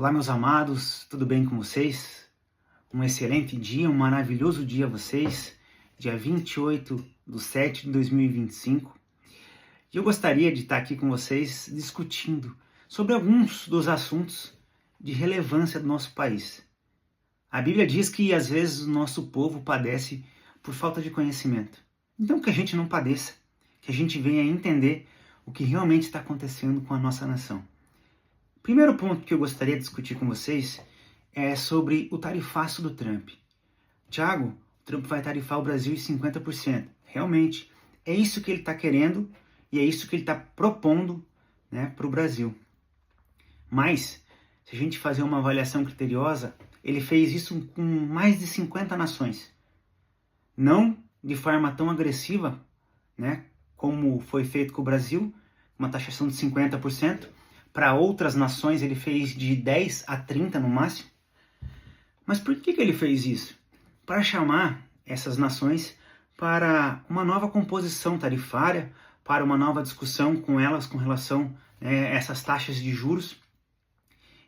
Olá, meus amados, tudo bem com vocês? Um excelente dia, um maravilhoso dia a vocês, dia 28/7/2025. E eu gostaria de estar aqui com vocês discutindo sobre alguns dos assuntos de relevância do nosso país. A Bíblia diz que às vezes o nosso povo padece por falta de conhecimento. Então que a gente não padeça, que a gente venha entender o que realmente está acontecendo com a nossa nação. Primeiro ponto que eu gostaria de discutir com vocês é sobre o tarifaço do Trump. Tiago, o Trump vai tarifar o Brasil em 50%. Realmente, é isso que ele está querendo e é isso que ele está propondo, para o Brasil. Mas, se a gente fazer uma avaliação criteriosa, ele fez isso com mais de 50 nações. Não de forma tão agressiva, como foi feito com o Brasil, uma taxação de 50%. Para outras nações ele fez de 10 a 30 no máximo. Mas por que ele fez isso? Para chamar essas nações para uma nova composição tarifária, para uma nova discussão com elas com relação a essas taxas de juros.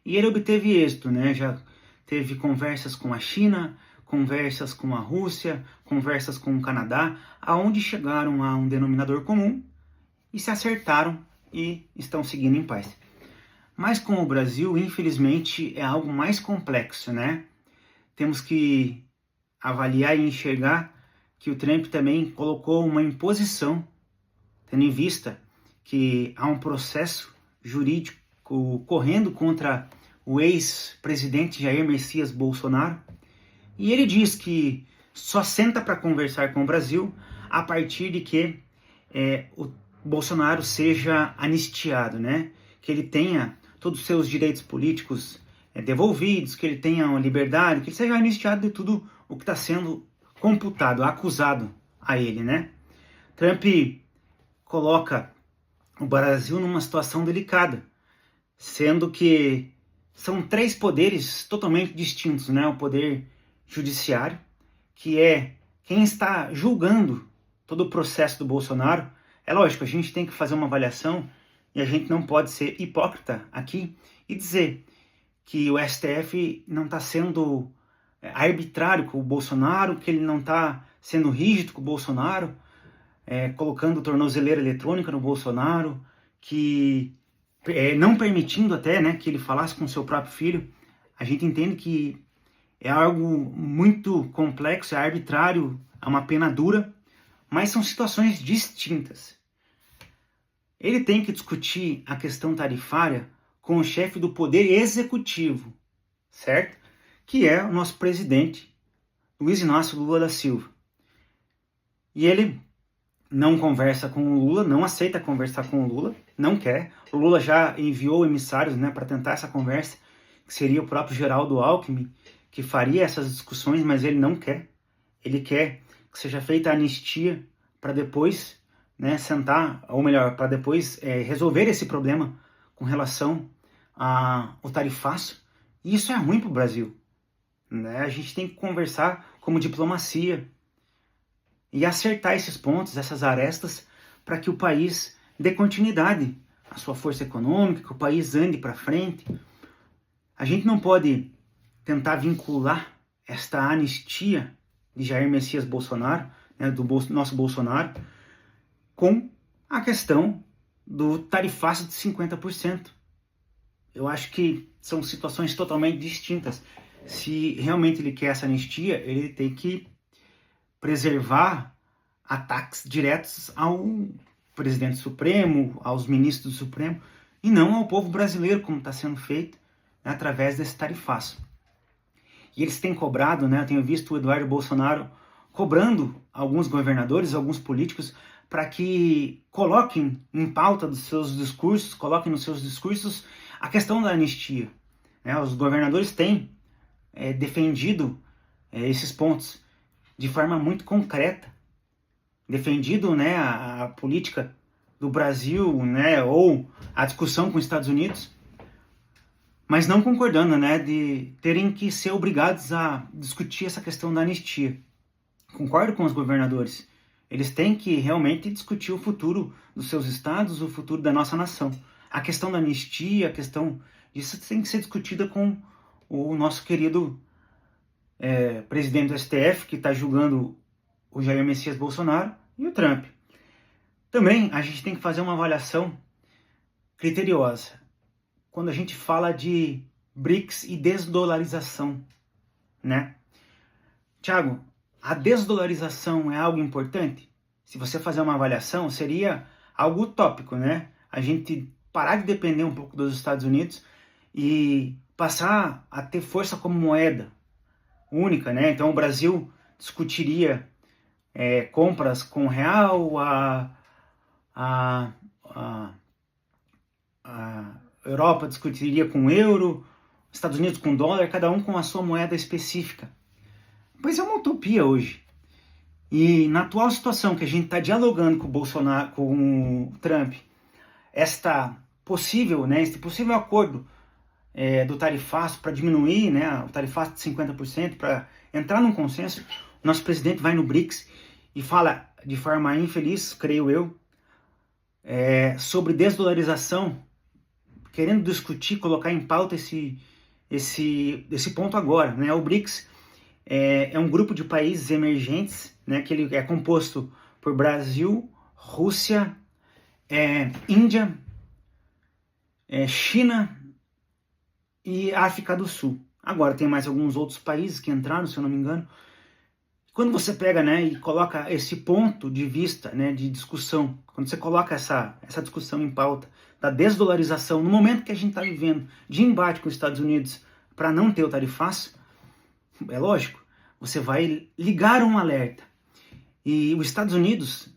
E ele obteve êxito, já teve conversas com a China, conversas com a Rússia, conversas com o Canadá, aonde chegaram a um denominador comum e se acertaram e estão seguindo em paz. Mas com o Brasil, infelizmente, é algo mais complexo, Temos que avaliar e enxergar que o Trump também colocou uma imposição, tendo em vista que há um processo jurídico correndo contra o ex-presidente Jair Messias Bolsonaro, e ele diz que só senta para conversar com o Brasil a partir de que o Bolsonaro seja anistiado, que ele tenha todos os seus direitos políticos devolvidos, que ele tenha uma liberdade, que ele seja anistiado de tudo o que está sendo computado, acusado a ele, Trump coloca o Brasil numa situação delicada, sendo que são três poderes totalmente distintos, o poder judiciário, que é quem está julgando todo o processo do Bolsonaro. É lógico, a gente tem que fazer uma avaliação e a gente não pode ser hipócrita aqui e dizer que o STF não está sendo arbitrário com o Bolsonaro, que ele não está sendo rígido com o Bolsonaro, colocando tornozeleira eletrônica no Bolsonaro, que não permitindo até que ele falasse com o seu próprio filho. A gente entende que é algo muito complexo, é arbitrário, é uma pena dura, mas são situações distintas. Ele tem que discutir a questão tarifária com o chefe do Poder Executivo, certo? Que é o nosso presidente, Luiz Inácio Lula da Silva. E ele não conversa com o Lula, não aceita conversar com o Lula, não quer. O Lula já enviou emissários para tentar essa conversa, que seria o próprio Geraldo Alckmin, que faria essas discussões, mas ele não quer. Ele quer que seja feita a anistia para depois sentar, ou melhor, para depois resolver esse problema com relação ao tarifaço. E isso é ruim para o Brasil. A gente tem que conversar como diplomacia e acertar esses pontos, essas arestas, para que o país dê continuidade à sua força econômica, que o país ande para frente. A gente não pode tentar vincular esta anistia de Jair Messias Bolsonaro, do nosso Bolsonaro, com a questão do tarifaço de 50%. Eu acho que são situações totalmente distintas. Se realmente ele quer essa anistia, ele tem que preservar ataques diretos ao presidente Supremo, aos ministros do Supremo, e não ao povo brasileiro, como está sendo feito através desse tarifaço. E eles têm cobrado, eu tenho visto o Eduardo Bolsonaro cobrando alguns governadores, alguns políticos, para que coloquem em pauta dos seus discursos, coloquem nos seus discursos a questão da anistia. Os governadores têm defendido esses pontos de forma muito concreta, defendido a política do Brasil, ou a discussão com os Estados Unidos, mas não concordando, de terem que ser obrigados a discutir essa questão da anistia. Concordo com os governadores. Eles têm que realmente discutir o futuro dos seus estados, o futuro da nossa nação. A questão da anistia, a questão Isso tem que ser discutida com o nosso querido presidente do STF, que está julgando o Jair Messias Bolsonaro, e o Trump. Também a gente tem que fazer uma avaliação criteriosa quando a gente fala de BRICS e desdolarização, né? Tiago, a desdolarização é algo importante? Se você fazer uma avaliação, seria algo utópico, né? A gente parar de depender um pouco dos Estados Unidos e passar a ter força como moeda única, né? Então o Brasil discutiria compras com real, a Europa discutiria com euro, Estados Unidos com dólar, cada um com a sua moeda específica. Pois é uma utopia hoje. E na atual situação que a gente está dialogando com o Bolsonaro, com o Trump, este possível acordo do tarifaço para diminuir, né, o tarifaço de 50%, para entrar num consenso, o nosso presidente vai no BRICS e fala de forma infeliz, creio eu, sobre desdolarização, querendo discutir, colocar em pauta esse ponto agora, né? O BRICS é um grupo de países emergentes, né, que ele é composto por Brasil, Rússia, Índia, China e África do Sul. Agora tem mais alguns outros países que entraram, se eu não me engano. Quando você pega, né, e coloca esse ponto de vista, né, de discussão, quando você coloca essa discussão em pauta da desdolarização, no momento que a gente está vivendo de embate com os Estados Unidos para não ter o tarifaço, é lógico, você vai ligar um alerta. E os Estados Unidos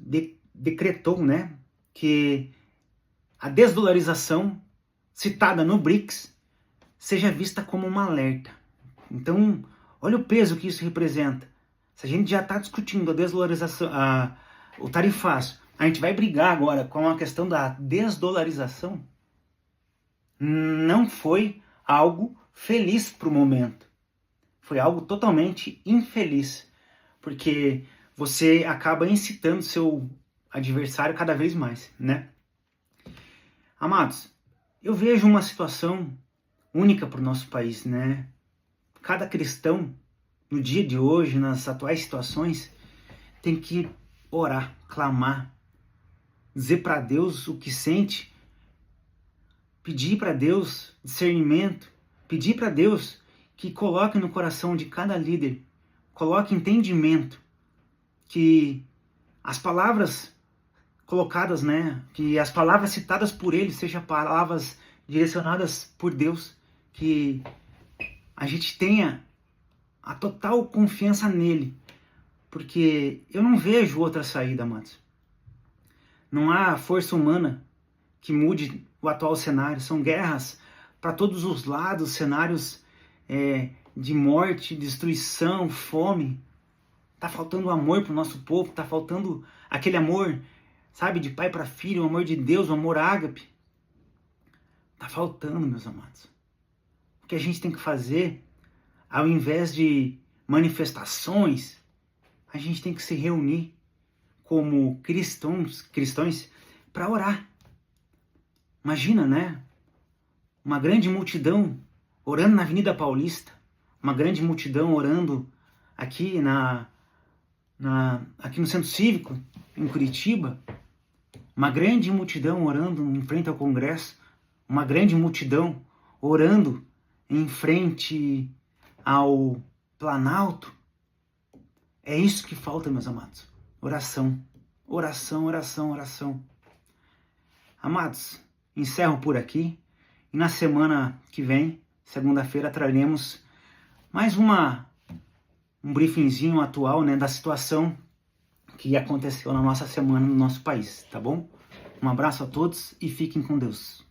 decretou, né, que a desdolarização citada no BRICS seja vista como um alerta. Então, olha o peso que isso representa. Se a gente já está discutindo a desdolarização, o tarifaço, a gente vai brigar agora com a questão da desdolarização, não foi algo feliz para o momento. Foi algo totalmente infeliz, porque você acaba incitando seu adversário cada vez mais, né? Amados, eu vejo uma situação única para o nosso país, né? Cada cristão, no dia de hoje, nas atuais situações, tem que orar, clamar, dizer para Deus o que sente, pedir para Deus discernimento, pedir para Deus que coloque no coração de cada líder, coloque entendimento, que as palavras colocadas, né, que as palavras citadas por ele sejam palavras direcionadas por Deus, que a gente tenha a total confiança nele, porque eu não vejo outra saída, amados. Não há força humana que mude o atual cenário. São guerras para todos os lados, cenários de morte, destruição, fome. Tá faltando amor para o nosso povo, tá faltando aquele amor, sabe, de pai para filho, o amor de Deus, o amor ágape. Tá faltando, meus amados. O que a gente tem que fazer, ao invés de manifestações, a gente tem que se reunir como cristãos para orar. Imagina, né? Uma grande multidão orando na Avenida Paulista, uma grande multidão orando aqui aqui no Centro Cívico, em Curitiba, uma grande multidão orando em frente ao Congresso, uma grande multidão orando em frente ao Planalto. É isso que falta, meus amados. Oração, oração, oração, oração. Amados, encerro por aqui. E na semana que vem, segunda-feira, traremos mais um briefingzinho atual, né, da situação que aconteceu na nossa semana no nosso país, tá bom? Um abraço a todos e fiquem com Deus.